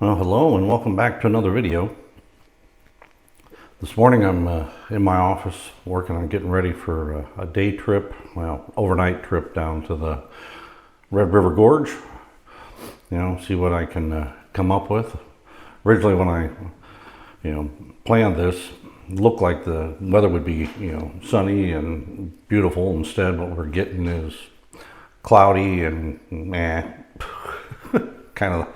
Well, hello and welcome back to another video. This morning I'm in my office working on getting ready for a day trip, well, overnight trip down to the Red River Gorge. You know, see what I can come up with. Originally when I, planned this, it looked like the weather would be, sunny and beautiful. Instead, what we're getting is cloudy and kind of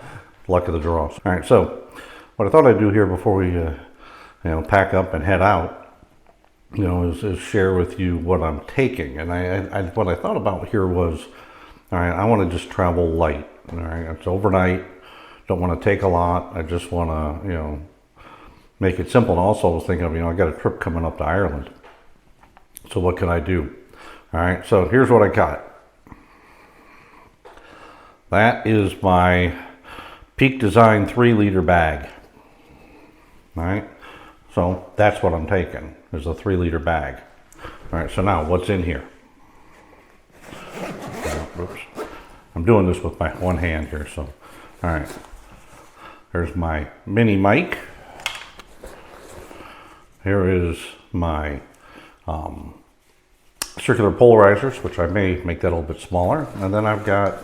luck of the draw. All right, so what I thought I'd do here before we, pack up and head out, is share with you what I'm taking. And what I thought about here was, all right, I want to just travel light. All right, it's overnight. Don't want to take a lot. I just want to, make it simple. And also, I was thinking of, I got a trip coming up to Ireland. So what can I do? All right, so here's what I got. That is my Peak Design 3-liter bag. All right, so that's what I'm taking, is a 3-liter bag. All right, so now what's in here? Oops. I'm doing this with my one hand here, so, all right. There's my mini mic. Here is my circular polarizers, which I may make that a little bit smaller. And then I've got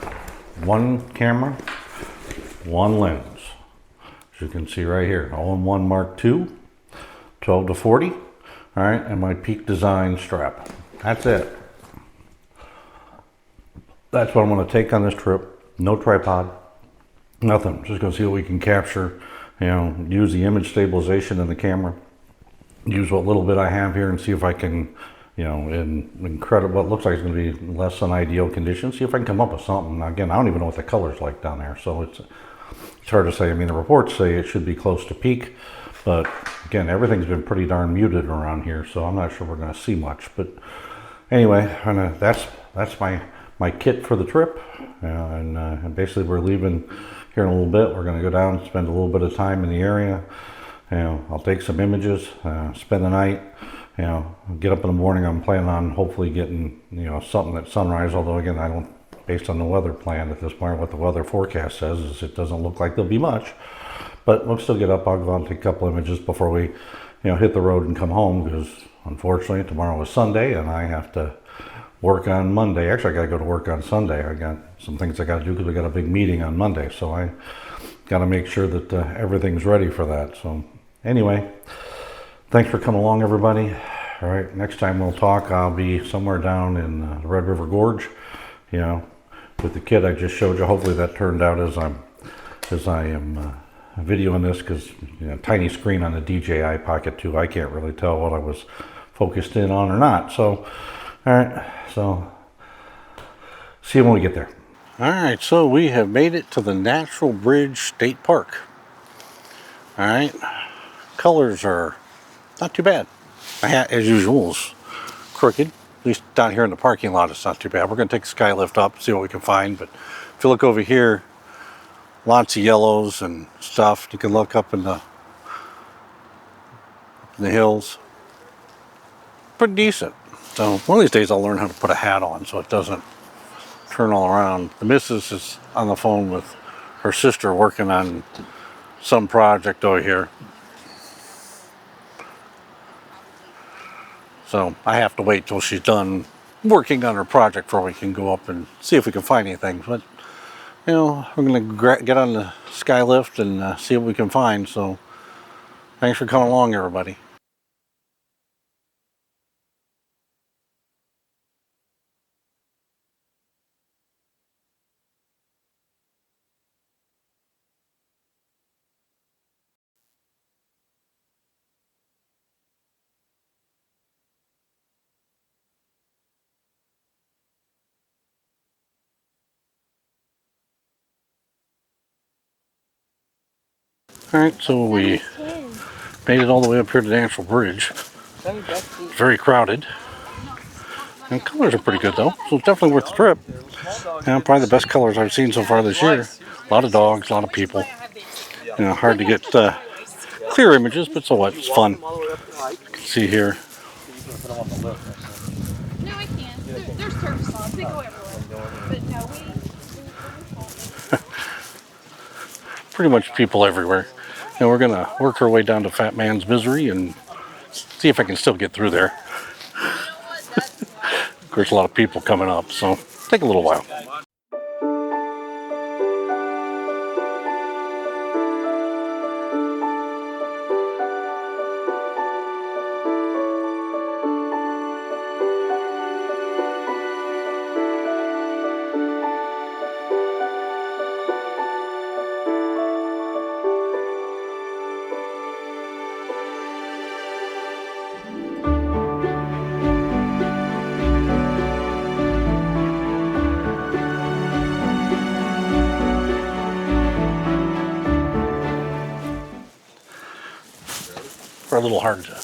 one camera, one lens, as you can see right here, all-in-one Mark II, 12 to 40, all right, and my Peak Design strap. That's it. That's what I'm going to take on this trip. No tripod, nothing. Just going to see what we can capture, use the image stabilization in the camera, use what little bit I have here and see if I can, in incredible, what looks like it's going to be less than ideal conditions, see if I can come up with something. Now, again, I don't even know what the color's like down there, so it's hard to say. I mean, the reports say it should be close to peak, but again, everything's been pretty darn muted around here, so I'm not sure we're going to see much. But anyway, that's my kit for the trip, and basically we're leaving here in a little bit. We're going to go down, spend a little bit of time in the area. I'll take some images, spend the night. Get up in the morning. I'm planning on hopefully getting something at sunrise. Although again, I don't. Based on the weather plan at this point, what the weather forecast says is it doesn't look like there'll be much, but we'll still get up. I'll go out and take a couple images before we, hit the road and come home, because unfortunately tomorrow is Sunday and I have to work on Monday. Actually, I got to go to work on Sunday. I got some things I got to do because we got a big meeting on Monday, so I got to make sure that everything's ready for that. So anyway, thanks for coming along, everybody. All right, next time we'll talk, I'll be somewhere down in the Red River Gorge, with the kit I just showed you. Hopefully that turned out as I am videoing this, because tiny screen on the DJI Pocket 2. I can't really tell what I was focused in on or not. So, all right, so see you when we get there. All right, so we have made it to the Natural Bridge State Park. All right, colors are not too bad. My hat, as usual, is crooked. At least down here in the parking lot, it's not too bad. We're going to take the sky lift up, see what we can find. But if you look over here, lots of yellows and stuff. You can look up in the hills. Pretty decent. So one of these days I'll learn how to put a hat on so it doesn't turn all around. The missus is on the phone with her sister working on some project over here. So I have to wait till she's done working on her project before we can go up and see if we can find anything. But, we're going to get on the sky lift and see what we can find. So thanks for coming along, everybody. All right, so we made it all the way up here to the Natural Bridge. Very crowded. And colors are pretty good though, so it's definitely worth the trip. Probably the best colors I've seen so far this year. A lot of dogs, a lot of people. Hard to get clear images, but so what? It's fun. You can see here. No, I can't. There's turf slots. They go everywhere. But no, pretty much people everywhere. And we're gonna work our way down to Fat Man's Misery and see if I can still get through there. Of course, a lot of people coming up, so take a little while. A little hard to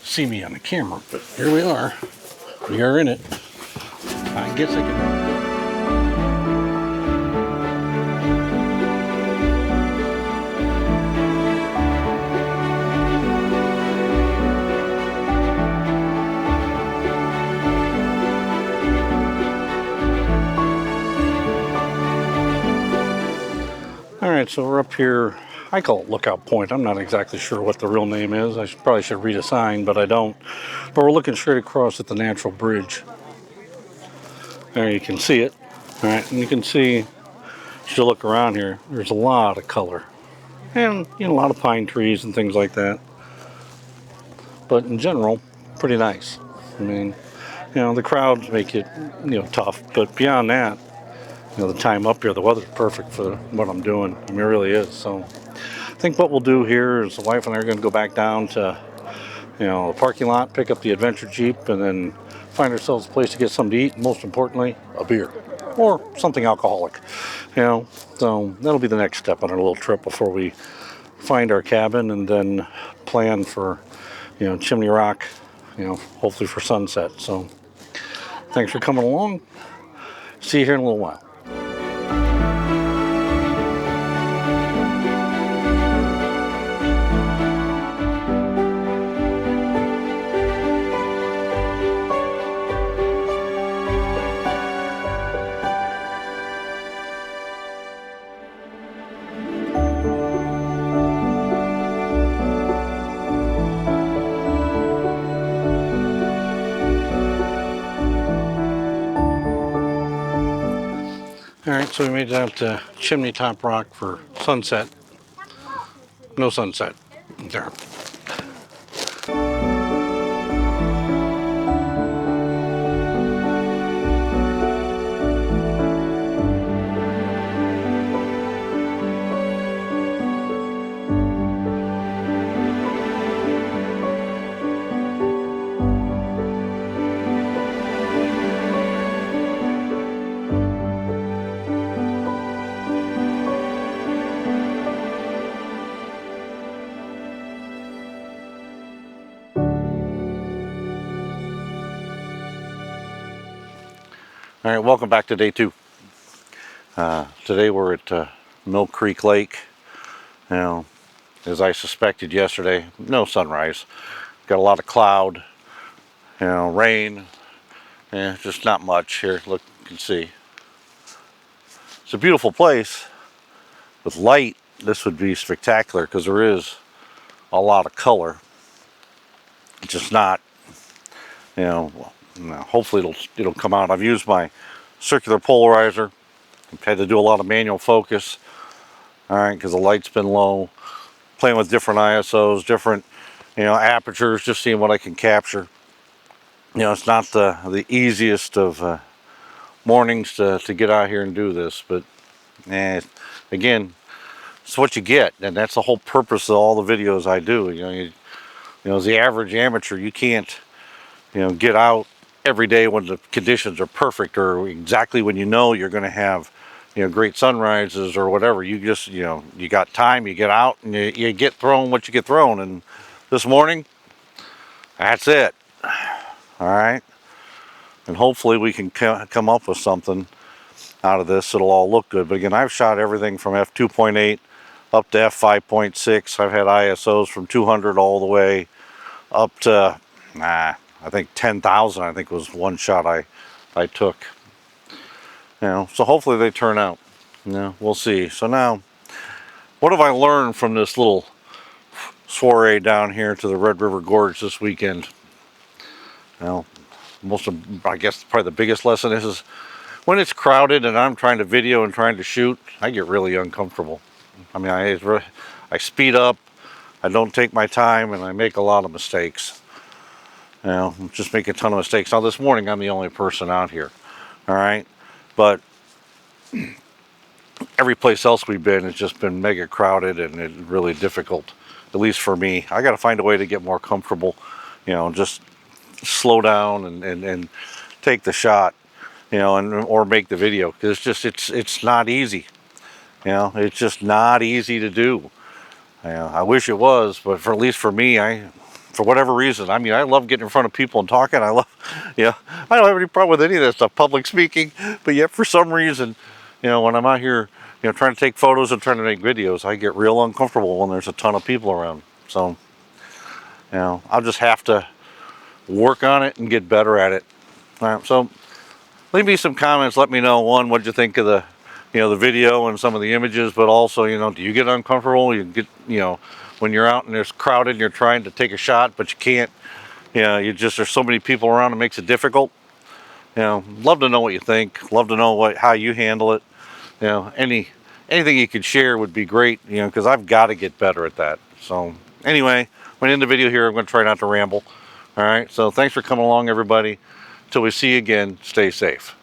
see me on the camera, but here we are. We are in it. I guess I can. All right, so we're up here. I call it Lookout Point. I'm not exactly sure what the real name is. I probably should read a sign, but I don't. But we're looking straight across at the natural bridge. There you can see it. All right, and you can see, as you look around here, there's a lot of color. And, a lot of pine trees and things like that. But in general, pretty nice. I mean, the crowds make it, tough. But beyond that, the time up here, the weather's perfect for what I'm doing. I mean, it really is. So I think what we'll do here is the wife and I are going to go back down to, the parking lot, pick up the adventure Jeep, and then find ourselves a place to get something to eat, and most importantly, a beer or something alcoholic. So that'll be the next step on our little trip before we find our cabin and then plan for, Chimney Rock, hopefully for sunset. So thanks for coming along. See you here in a little while. Alright, so we made it out to Chimney Top Rock for sunset. No sunset. There. All right, welcome back to day 2. Today we're at Mill Creek Lake. As I suspected yesterday, no sunrise. Got a lot of cloud, rain, just not much here. Look, you can see. It's a beautiful place. With light, this would be spectacular because there is a lot of color. It's just not, hopefully it'll come out. I've used my circular polarizer. I've had to do a lot of manual focus, all right, because the light's been low. Playing with different ISOs, different, apertures, just seeing what I can capture. It's not the easiest of mornings to get out here and do this, but again, it's what you get, and that's the whole purpose of all the videos I do. As the average amateur, you can't, get out every day when the conditions are perfect or exactly when you're going to have, great sunrises or whatever. You just, you got time, you get out and you get thrown what you get thrown. And this morning, that's it. All right. And hopefully we can come up with something out of this. It'll all look good. But again, I've shot everything from f2.8 up to f5.6. I've had ISOs from 200 all the way up to, I think 10,000, I think was one shot I took. So hopefully they turn out. We'll see. So now what have I learned from this little soiree down here to the Red River Gorge this weekend? Well, I guess probably the biggest lesson is when it's crowded and I'm trying to video and trying to shoot, I get really uncomfortable. I mean, I speed up, I don't take my time, and I make a lot of mistakes. Just make a ton of mistakes. Now this morning I'm the only person out here, all right? But every place else we've been, it's just been mega crowded and it's really difficult, at least for me. I got to find a way to get more comfortable, just slow down and take the shot, or make the video, because it's not easy. It's just not easy to do. I wish it was, but at least for me, for whatever reason, I mean, I love getting in front of people and talking. I don't have any problem with any of that stuff, public speaking, but yet for some reason, when I'm out here, trying to take photos and trying to make videos, I get real uncomfortable when there's a ton of people around. So, I'll just have to work on it and get better at it. All right, so leave me some comments. Let me know, one, what you think of the video and some of the images, but also, do you get uncomfortable? You get, when you're out and there's crowded and you're trying to take a shot, but you can't, there's so many people around, it makes it difficult. Love to know what you think. Love to know how you handle it. Anything you could share would be great, because I've got to get better at that. So anyway, I'm going to end the video here. I'm going to try not to ramble. All right, so thanks for coming along, everybody. Till we see you again, stay safe.